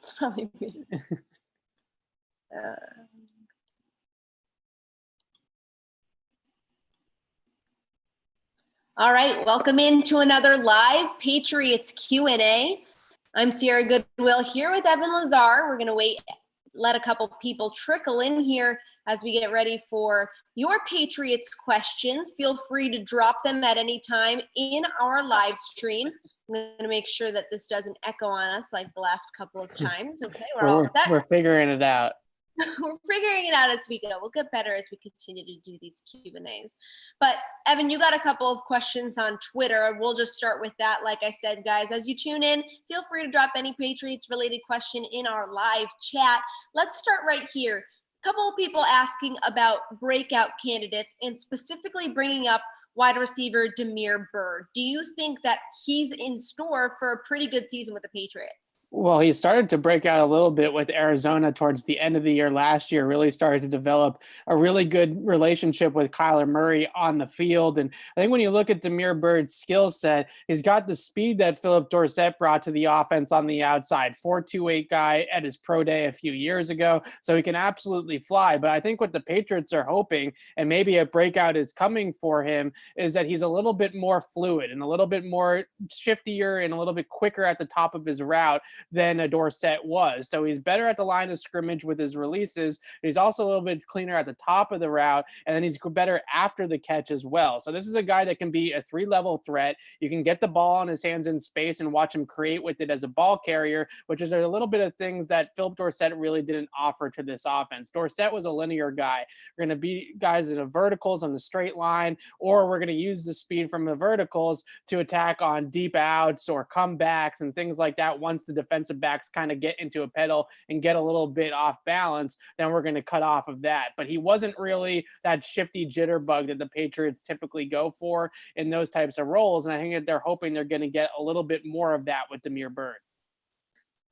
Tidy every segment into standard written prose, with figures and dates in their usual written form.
It's probably me. All right, welcome into another live Patriots Q A. I'm Sierra Goodwill here with Evan Lazar. We're going to let a couple people trickle in here as we get ready for your Patriots questions. Feel free to drop them at any time in our live stream. I'm going to make sure that this doesn't echo on us like the last couple of times. Okay, we're all set. We're figuring it out. We're figuring it out as we go. We'll get better as we continue to do these Q&As. But Evan, you got a couple of questions on Twitter. We'll just start with that. Like I said, guys, as you tune in, feel free to drop any Patriots related question in our live chat. Let's start right here. A couple of people asking about breakout candidates and specifically bringing up wide receiver Damiere Byrd. Do you think that he's in store for a pretty good season with the Patriots? Well, he started to break out a little bit with Arizona towards the end of the year last year, really started to develop a really good relationship with Kyler Murray on the field. And I think when you look at Damiere Byrd's skill set, he's got the speed that Philip Dorsett brought to the offense on the outside. 4.28 guy at his pro day a few years ago, so he can absolutely fly. But I think what the Patriots are hoping, and maybe a breakout is coming for him, is that he's a little bit more fluid and a little bit more shiftier and a little bit quicker at the top of his route than a Dorsett was. So he's better at the line of scrimmage with his releases. He's also a little bit cleaner at the top of the route, and then he's better after the catch as well. So this is a guy that can be a 3-level threat. You can get the ball on his hands in space and watch him create with it as a ball carrier, which is a little bit of things that Philip Dorsett really didn't offer to this offense. Dorsett was a linear guy. We're going to beat guys in the verticals on the straight line, or we're going to use the speed from the verticals to attack on deep outs or comebacks and things like that. Once the defensive backs kind of get into a pedal and get a little bit off balance, then we're going to cut off of that. But he wasn't really that shifty jitterbug that the Patriots typically go for in those types of roles. And I think that they're hoping they're going to get a little bit more of that with Damiere Byrd.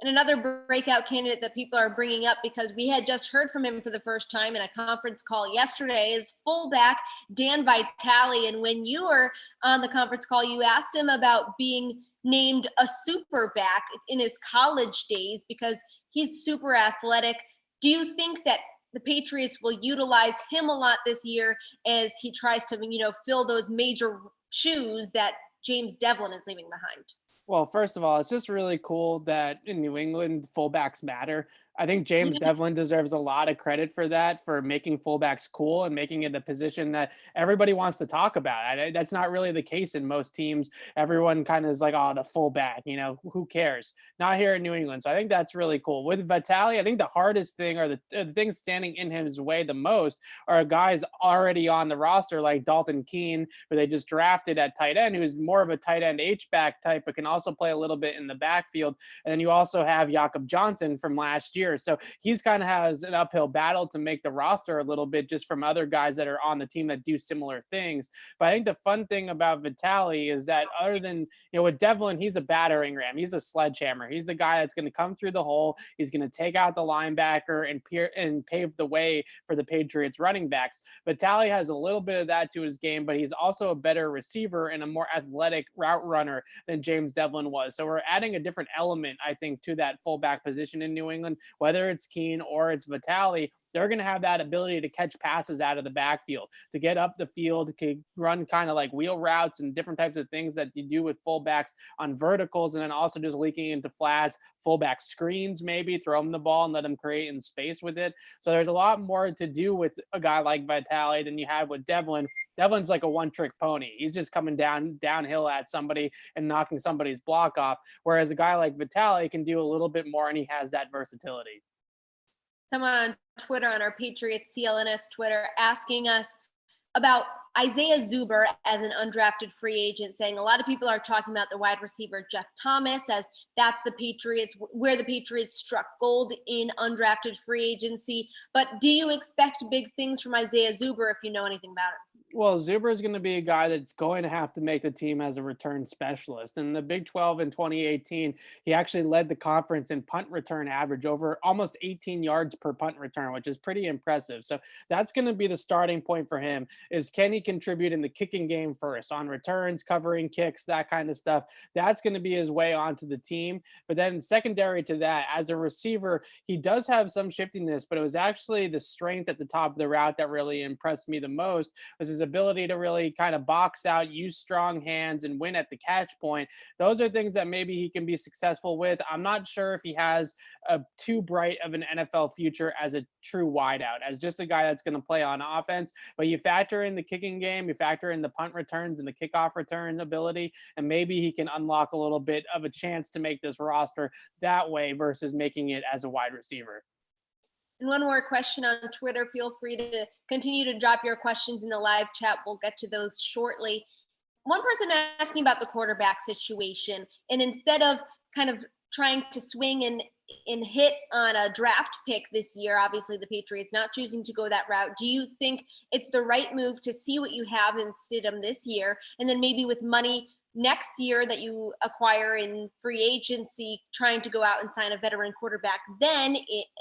And another breakout candidate that people are bringing up, because we had just heard from him for the first time in a conference call yesterday, is fullback Dan Vitale. And when you were on the conference call, you asked him about being named a super back in his college days because he's super athletic. Do you think that the Patriots will utilize him a lot this year as he tries to, fill those major shoes that James Devlin is leaving behind? Well, first of all, it's just really cool that in New England, fullbacks matter. I think James Devlin deserves a lot of credit for that, for making fullbacks cool and making it a position that everybody wants to talk about. That's not really the case in most teams. Everyone kind of is like, oh, the fullback, who cares? Not here in New England. So I think that's really cool. With Vitale, I think the hardest thing, or the thing standing in his way the most, are guys already on the roster like Dalton Keene, who they just drafted at tight end, who's more of a tight end H-back type, but can also play a little bit in the backfield. And then you also have Jakob Johnson from last year. So he's kind of has an uphill battle to make the roster a little bit, just from other guys that are on the team that do similar things. But I think the fun thing about Vitale is that other than, with Devlin, he's a battering ram. He's a sledgehammer. He's the guy that's going to come through the hole. He's going to take out the linebacker and pave the way for the Patriots running backs. Vitale has a little bit of that to his game, but he's also a better receiver and a more athletic route runner than James Devlin was. So we're adding a different element, I think, to that fullback position in New England. Whether it's Keene or it's Vitale, they're going to have that ability to catch passes out of the backfield, to get up the field, to run kind of like wheel routes and different types of things that you do with fullbacks on verticals, and then also just leaking into flats, fullback screens, maybe throw them the ball and let them create in space with it. So there's a lot more to do with a guy like Vitale than you have with Devlin. Devlin's like a one-trick pony. He's just coming downhill at somebody and knocking somebody's block off, whereas a guy like Vitale can do a little bit more, and he has that versatility. Someone on Twitter, on our Patriots CLNS Twitter, asking us about Isaiah Zuber as an undrafted free agent, saying a lot of people are talking about the wide receiver Jeff Thomas, as that's the Patriots, where the Patriots struck gold in undrafted free agency. But do you expect big things from Isaiah Zuber if you know anything about him? Well, Zuber is going to be a guy that's going to have to make the team as a return specialist. In the Big 12 in 2018, he actually led the conference in punt return average over almost 18 yards per punt return, which is pretty impressive. So that's going to be the starting point for him is can he contribute in the kicking game first on returns, covering kicks, that kind of stuff. That's going to be his way onto the team. But then secondary to that, as a receiver, he does have some shiftiness, but it was actually the strength at the top of the route that really impressed me the most was his ability to really kind of box out, use strong hands, and win at the catch point. Those are things that maybe he can be successful with. I'm not sure if he has a too bright of an NFL future as a true wideout, as just a guy that's going to play on offense. But you factor in the kicking game, you factor in the punt returns and the kickoff return ability, and maybe he can unlock a little bit of a chance to make this roster that way versus making it as a wide receiver. And one more question on Twitter. Feel free to continue to drop your questions in the live chat. We'll get to those shortly. One person asking about the quarterback situation, and instead of kind of trying to swing and hit on a draft pick this year, obviously the Patriots not choosing to go that route, do you think it's the right move to see what you have in Stidham this year, and then maybe with money next year that you acquire in free agency, trying to go out and sign a veteran quarterback then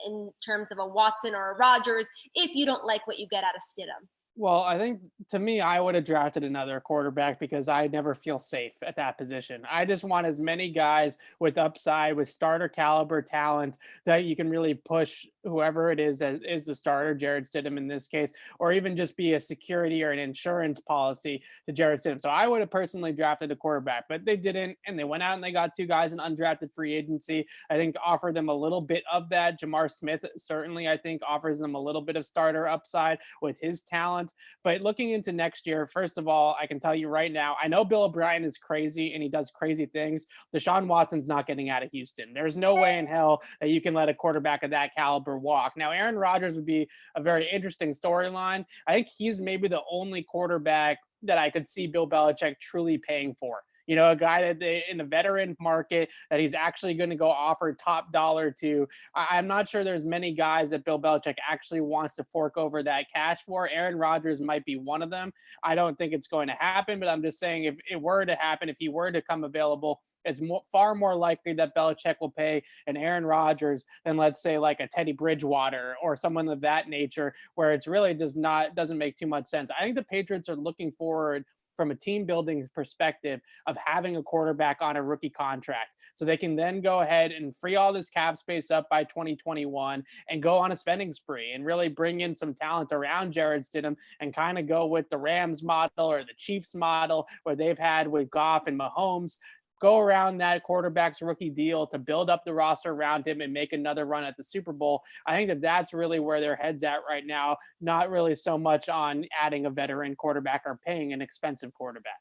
in terms of a Watson or a Rodgers, if you don't like what you get out of Stidham? Well, I think to me, I would have drafted another quarterback because I never feel safe at that position. I just want as many guys with upside, with starter caliber talent that you can really push whoever it is that is the starter, Jared Stidham in this case, or even just be a security or an insurance policy to Jared Stidham. So I would have personally drafted a quarterback, but they didn't. And they went out and they got two guys in undrafted free agency. I think offered them a little bit of that. Jamar Smith certainly, I think, offers them a little bit of starter upside with his talent. But looking into next year, first of all, I can tell you right now, I know Bill O'Brien is crazy and he does crazy things. Deshaun Watson's not getting out of Houston. There's no way in hell that you can let a quarterback of that caliber walk. Now, Aaron Rodgers would be a very interesting storyline. I think he's maybe the only quarterback that I could see Bill Belichick truly paying for. You know, a guy that they, in a veteran market that he's actually going to go offer top dollar to. I'm not sure there's many guys that Bill Belichick actually wants to fork over that cash for. Aaron Rodgers might be one of them. I don't think it's going to happen, but I'm just saying if it were to happen, if he were to come available, it's far more likely that Belichick will pay an Aaron Rodgers than, let's say, like a Teddy Bridgewater or someone of that nature, where it's really doesn't make too much sense. I think the Patriots are looking forward from a team building perspective of having a quarterback on a rookie contract. So they can then go ahead and free all this cap space up by 2021 and go on a spending spree and really bring in some talent around Jared Stidham and kind of go with the Rams model or the Chiefs model where they've had with Goff and Mahomes. Go around that quarterback's rookie deal to build up the roster around him and make another run at the Super Bowl. I think that that's really where their head's at right now, not really so much on adding a veteran quarterback or paying an expensive quarterback.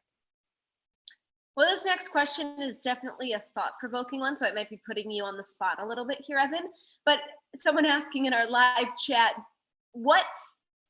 Well, this next question is definitely a thought-provoking one, so it might be putting you on the spot a little bit here, Evan. But someone asking in our live chat, what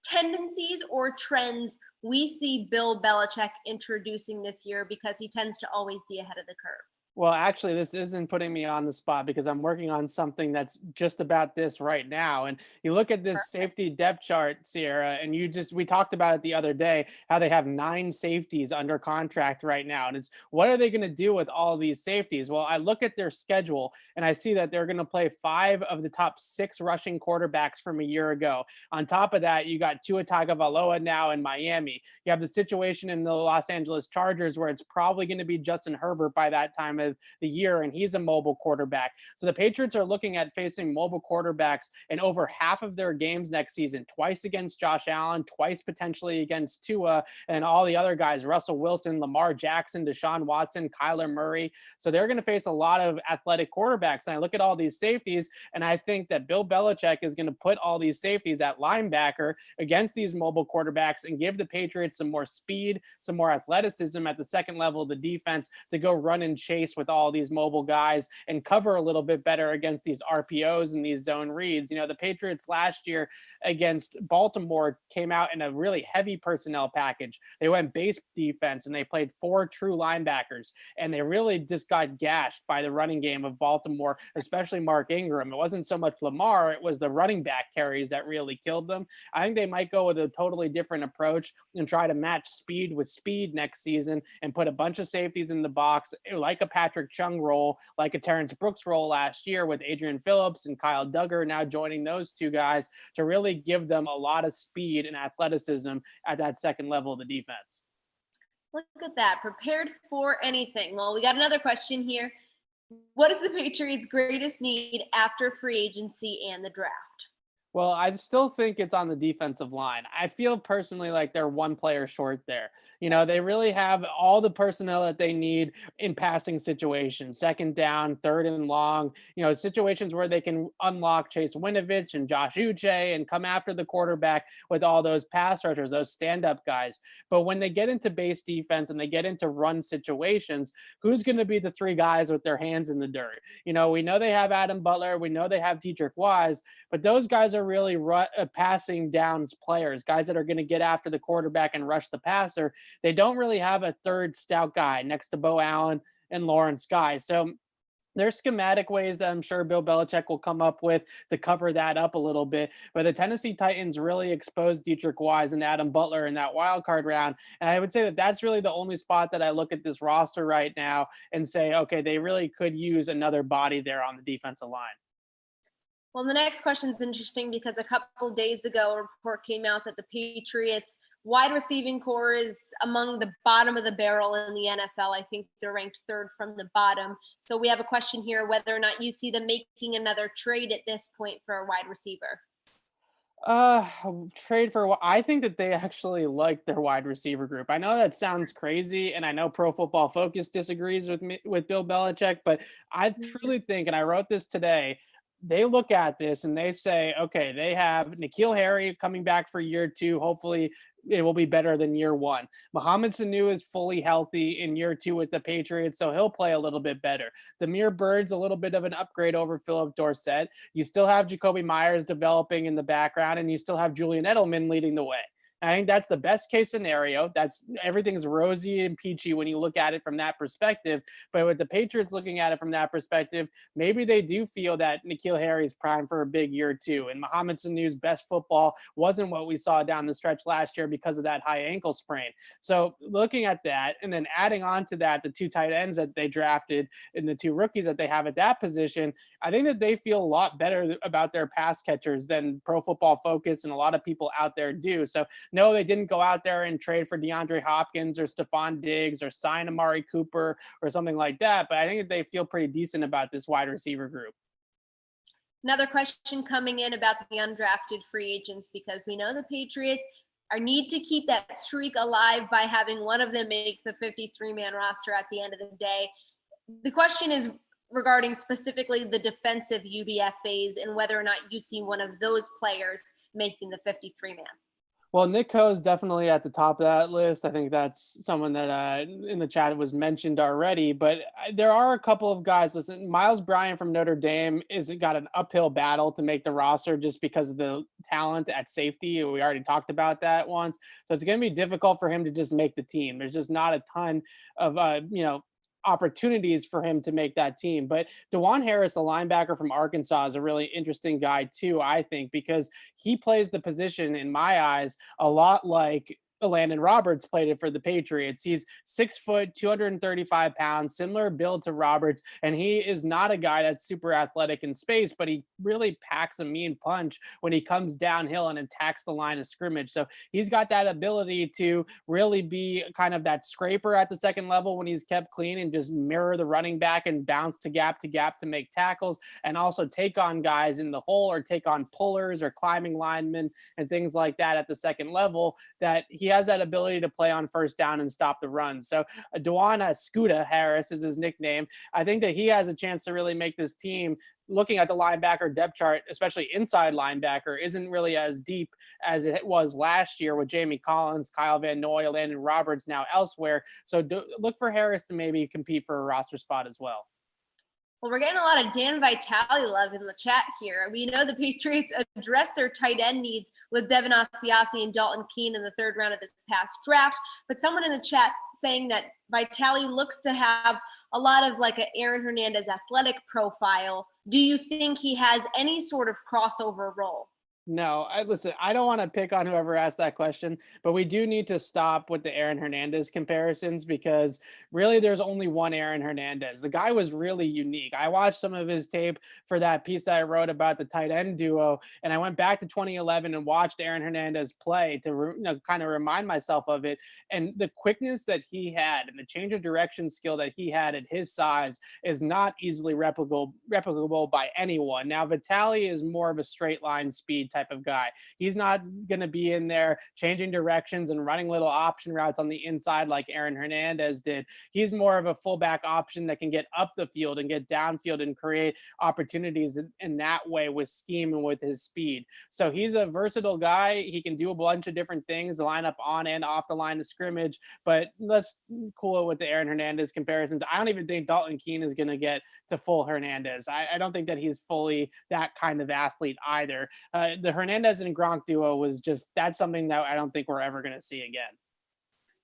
tendencies or trends we see Bill Belichick introducing this year, because he tends to always be ahead of the curve? Well, actually, this isn't putting me on the spot because I'm working on something that's just about this right now. And you look at this safety depth chart, Sierra, and we talked about it the other day, how they have 9 safeties under contract right now. And it's what are they going to do with all of these safeties? Well, I look at their schedule and I see that they're going to play 5 of the top 6 rushing quarterbacks from a year ago. On top of that, you got Tua Tagovailoa now in Miami. You have the situation in the Los Angeles Chargers where it's probably going to be Justin Herbert by that time of the year, and he's a mobile quarterback. So the Patriots are looking at facing mobile quarterbacks in over half of their games next season, twice against Josh Allen, twice potentially against Tua, and all the other guys, Russell Wilson, Lamar Jackson, Deshaun Watson, Kyler Murray. So they're going to face a lot of athletic quarterbacks. And I look at all these safeties, and I think that Bill Belichick is going to put all these safeties at linebacker against these mobile quarterbacks and give the Patriots some more speed, some more athleticism at the second level of the defense to go run and chase with all these mobile guys and cover a little bit better against these RPOs and these zone reads. The Patriots last year against Baltimore came out in a really heavy personnel package. They went base defense and they played 4 true linebackers, and they really just got gashed by the running game of Baltimore, especially Mark Ingram. It wasn't so much Lamar, it was the running back carries that really killed them. I think they might go with a totally different approach and try to match speed with speed next season and put a bunch of safeties in the box, like a Patrick Chung role, like a Terrence Brooks role last year with Adrian Phillips and Kyle Duggar now joining those two guys to really give them a lot of speed and athleticism at that second level of the defense. Look at that, prepared for anything. Well, we got another question here. What is the Patriots' greatest need after free agency and the draft? Well, I still think it's on the defensive line. I feel personally like they're one player short there. They really have all the personnel that they need in passing situations, second down, third and long, situations where they can unlock Chase Winovich and Josh Uche and come after the quarterback with all those pass rushers, those stand-up guys. But when they get into base defense and they get into run situations, who's going to be the 3 guys with their hands in the dirt? We know they have Adam Butler. We know they have Cedric Wise, but those guys are really passing downs players, guys that are going to get after the quarterback and rush the passer. They don't really have a third stout guy next to Bo Allen and Lawrence Guy. So there's schematic ways that I'm sure Bill Belichick will come up with to cover that up a little bit. But the Tennessee Titans really exposed Cedric Wise and Adam Butler in that wild card round. And I would say that that's really the only spot that I look at this roster right now and say, okay, they really could use another body there on the defensive line. Well, the next question is interesting because a couple days ago, a report came out that the Patriots wide receiving core is among the bottom of the barrel in the NFL. I think they're ranked 3rd from the bottom. So we have a question here, whether or not you see them making another trade at this point for a wide receiver. Trade for what? I think that they actually like their wide receiver group. I know that sounds crazy, and I know Pro Football Focus disagrees with me, with Bill Belichick, but I truly think, and I wrote this today, they look at this and they say, okay, they have N'Keal Harry coming back for year 2. Hopefully it will be better than year 1. Mohamed Sanu is fully healthy in year 2 with the Patriots, so he'll play a little bit better. Damiere Byrd's a little bit of an upgrade over Philip Dorsett. You still have Jacoby Myers developing in the background, and you still have Julian Edelman leading the way. I think that's the best case scenario. Everything's rosy and peachy when you look at it from that perspective. But with the Patriots looking at it from that perspective, maybe they do feel that N'Keal Harry's prime for a big year 2. And Mohamed Sanu's best football wasn't what we saw down the stretch last year because of that high ankle sprain. So looking at that and then adding on to that, the 2 tight ends that they drafted and the 2 rookies that they have at that position, I think that they feel a lot better about their pass catchers than Pro Football Focus and a lot of people out there do. So no, they didn't go out there and trade for DeAndre Hopkins or Stephon Diggs or sign Amari Cooper or something like that. But I think that they feel pretty decent about this wide receiver group. Another question coming in about the undrafted free agents, because we know the Patriots need to keep that streak alive by having one of them make the 53-man roster at the end of the day. The question is regarding specifically the defensive UDF phase and whether or not you see one of those players making the 53-man. Well, Nick Coe is definitely at the top of that list. I think that's someone that in the chat was mentioned already. But there are a couple of guys. Listen, Miles Bryant from Notre Dame got an uphill battle to make the roster just because of the talent at safety. We already talked about that once. So it's going to be difficult for him to just make the team. There's just not a ton of, opportunities for him to make that team. But DeJuan Harris, a linebacker from Arkansas, is a really interesting guy too, I think, because he plays the position, in my eyes, a lot like Landon Roberts played it for the Patriots. He's 6 foot, 235 pounds, similar build to Roberts. And he is not a guy that's super athletic in space, but he really packs a mean punch when he comes downhill and attacks the line of scrimmage. So he's got that ability to really be kind of that scraper at the second level when he's kept clean and just mirror the running back and bounce to gap to make tackles, and also take on guys in the hole or take on pullers or climbing linemen and things like that at the second level, that he has that ability to play on first down and stop the run. So DeJuan Scooter Harris is his nickname. I think that he has a chance to really make this team looking at the linebacker depth chart, especially inside linebacker, isn't really as deep as it was last year with Jamie Collins, Kyle Van Noy, Landon Roberts now elsewhere. So look for Harris to maybe compete for a roster spot as well. Well, we're getting a lot of Dan Vitale love in the chat here. We know the Patriots addressed their tight end needs with Devin Aussie Aussie and Dalton Keene in the 3rd round of this past draft. But someone in the chat saying that Vitale looks to have a lot of like an Aaron Hernandez athletic profile. Do you think he has any sort of crossover role? No, listen, I don't want to pick on whoever asked that question, but we do need to stop with the Aaron Hernandez comparisons because really there's only one Aaron Hernandez. The guy was really unique. I watched some of his tape for that piece that I wrote about the tight end duo, and I went back to 2011 and watched Aaron Hernandez play to kind of remind myself of it. And the quickness that he had and the change of direction skill that he had at his size is not easily replicable by anyone. Now, Vitale is more of a straight line speed type of guy. He's not going to be in there changing directions and running little option routes on the inside like Aaron Hernandez did. He's more of a fullback option that can get up the field and get downfield and create opportunities in that way with scheme and with his speed. So he's a versatile guy. He can do a bunch of different things, line up on and off the line of scrimmage, but let's cool it with the Aaron Hernandez comparisons. I don't even think Dalton Keene is going to get to full Hernandez. I don't think that he's fully that kind of athlete either. The Hernandez and Gronk duo was just, that's something that I don't think we're ever going to see again.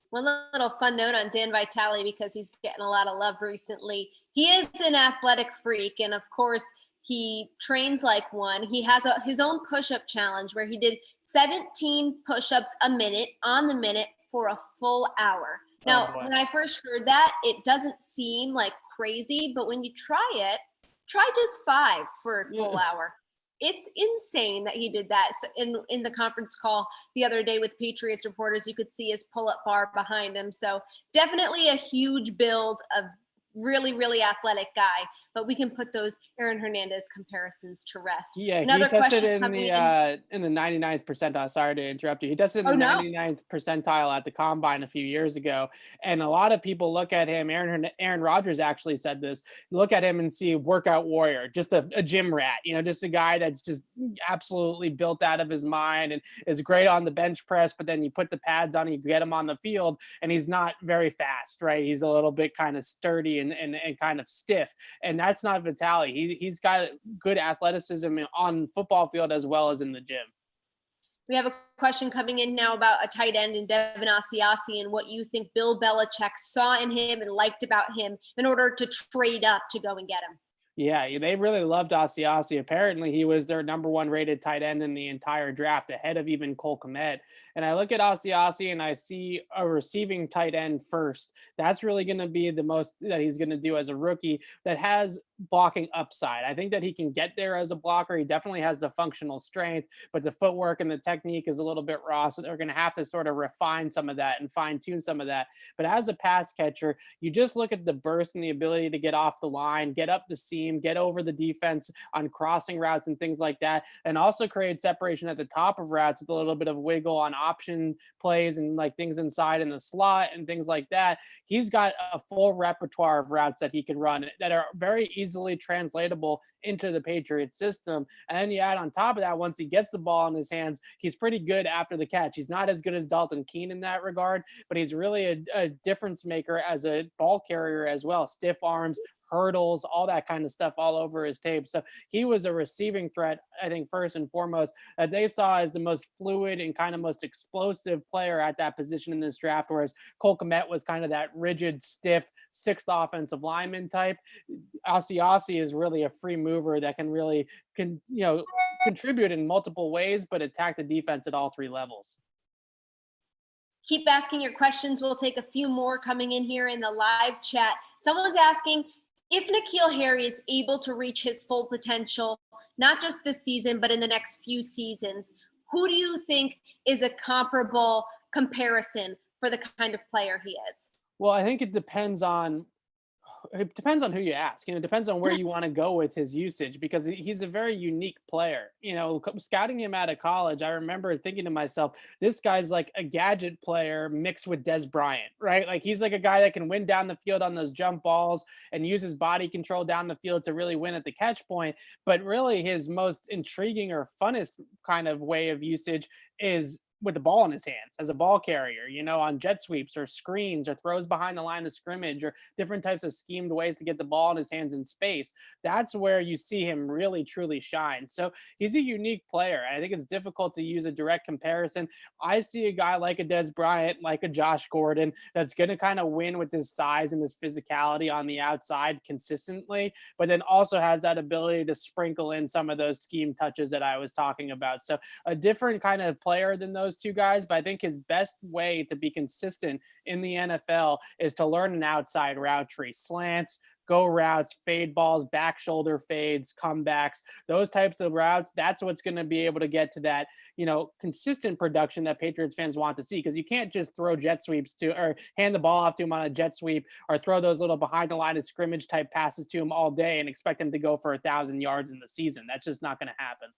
One little fun note on Dan Vitale, because he's getting a lot of love recently. He is an athletic freak, and of course, he trains like one. He has his own push-up challenge where he did 17 push-ups a minute on the minute for a full hour. Now, when I first heard that, it doesn't seem like crazy, but when you try it, try just 5 for a full hour. It's insane that he did that. So in the conference call the other day with Patriots reporters, you could see his pull-up bar behind him. So definitely a huge build, a really, really athletic guy, but we can put those Aaron Hernandez comparisons to rest. Yeah, Another he tested question in the 99th percentile. Sorry to interrupt you. He tested in the 99th percentile at the combine a few years ago, and a lot of people look at him. Aaron Rodgers actually said this. Look at him and see workout warrior, just a gym rat. Just a guy that's just absolutely built out of his mind and is great on the bench press. But then you put the pads on, you get him on the field, and he's not very fast, right? He's a little bit kind of sturdy and kind of stiff, and that's not Vitale. He's got good athleticism on the football field as well as in the gym. We have a question coming in now about a tight end in Devin Aussie Aussie and what you think Bill Belichick saw in him and liked about him in order to trade up to go and get him. Yeah, they really loved Aussie Aussie. Apparently, he was their number 1 rated tight end in the entire draft, ahead of even Cole Kmet. And I look at Aussie Aussie and I see a receiving tight end first. That's really going to be the most that he's going to do as a rookie that has blocking upside. I think that he can get there as a blocker. He definitely has the functional strength, but the footwork and the technique is a little bit raw. So they're going to have to sort of refine some of that and fine tune some of that. But as a pass catcher, you just look at the burst and the ability to get off the line, get up the seam, get over the defense on crossing routes and things like that, and also create separation at the top of routes with a little bit of wiggle on option plays and like things inside in the slot and things like that. He's got a full repertoire of routes that he can run that are very easily translatable into the Patriots system. And then you add on top of that, once he gets the ball in his hands, he's pretty good after the catch. He's not as good as Dalton Keene in that regard, but he's really a difference maker as a ball carrier as well. Stiff arms, hurdles, all that kind of stuff all over his tape. So he was a receiving threat, I think, first and foremost, that they saw as the most fluid and kind of most explosive player at that position in this draft, whereas Cole Kmet was kind of that rigid, stiff, 6th offensive lineman type. Aussie Aussie is really a free mover that can really contribute in multiple ways, but attack the defense at all 3 levels. Keep asking your questions. We'll take a few more coming in here in the live chat. Someone's asking, if N'Keal Harry is able to reach his full potential, not just this season, but in the next few seasons, who do you think is a comparable comparison for the kind of player he is? Well, I think it depends on It depends on who you ask. It depends on where you want to go with his usage because he's a very unique player. Scouting him out of college, I remember thinking to myself, this guy's like a gadget player mixed with Dez Bryant, right? Like he's like a guy that can win down the field on those jump balls and use his body control down the field to really win at the catch point. But really, his most intriguing or funnest kind of way of usage is with the ball in his hands as a ball carrier, on jet sweeps or screens or throws behind the line of scrimmage or different types of schemed ways to get the ball in his hands in space. That's where you see him really truly shine. So he's a unique player. I think it's difficult to use a direct comparison. I see a guy like a Dez Bryant, like a Josh Gordon, that's going to kind of win with his size and his physicality on the outside consistently, but then also has that ability to sprinkle in some of those scheme touches that I was talking about. So a different kind of player than those two guys, but I think his best way to be consistent in the NFL is to learn an outside route tree, slants, go routes, fade balls, back shoulder fades, comebacks, those types of routes. That's what's going to be able to get to that, consistent production that Patriots fans want to see. Because you can't just throw jet sweeps to or hand the ball off to him on a jet sweep or throw those little behind the line of scrimmage type passes to him all day and expect him to go for 1,000 yards in the season. That's just not going to happen.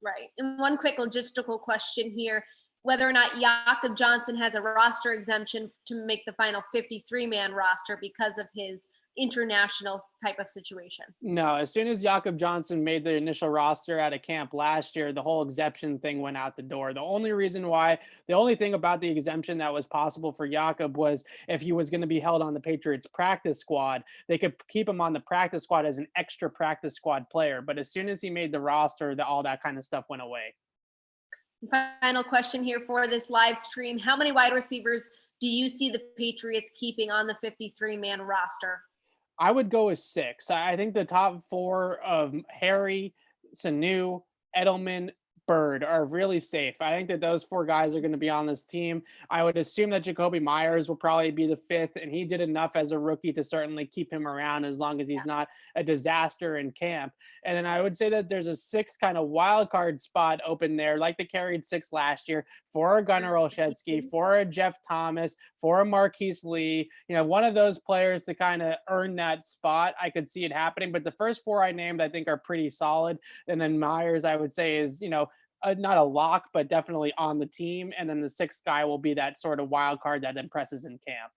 Right. And one quick logistical question here, whether or not Jakob Johnson has a roster exemption to make the final 53-man roster because of his international type of situation. No, as soon as Jakob Johnson made the initial roster at a camp last year, the whole exemption thing went out the door. The only thing about the exemption that was possible for Jakob was if he was going to be held on the Patriots practice squad, they could keep him on the practice squad as an extra practice squad player. But as soon as he made the roster, all that kind of stuff went away. Final question here for this live stream. How many wide receivers do you see the Patriots keeping on the 53-man roster? I would go with 6. I think the top 4 of Harry, Sanu, Edelman, Bird are really safe. I think that those 4 guys are going to be on this team. I would assume that Jakobi Meyers will probably be the 5th, and he did enough as a rookie to certainly keep him around as long as he's not a disaster in camp. And then I would say that there's a 6th kind of wild card spot open there, like the carried 6 last year, for a Gunnar Olszewski, for a Jeff Thomas, for a Marquise Lee, one of those players to kind of earn that spot. I could see it happening, but the first 4 I named, I think are pretty solid. And then Myers, I would say is, not a lock, but definitely on the team. And then the 6th guy will be that sort of wild card that impresses in camp.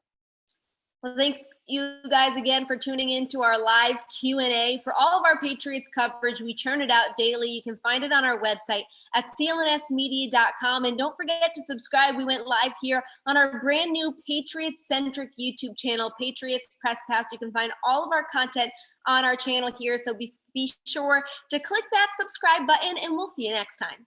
Well, thanks you guys again for tuning in to our live Q&A. For all of our Patriots coverage, we churn it out daily. You can find it on our website at clnsmedia.com. And don't forget to subscribe. We went live here on our brand new Patriots-centric YouTube channel, Patriots Press Pass. You can find all of our content on our channel here. So be sure to click that subscribe button, and we'll see you next time.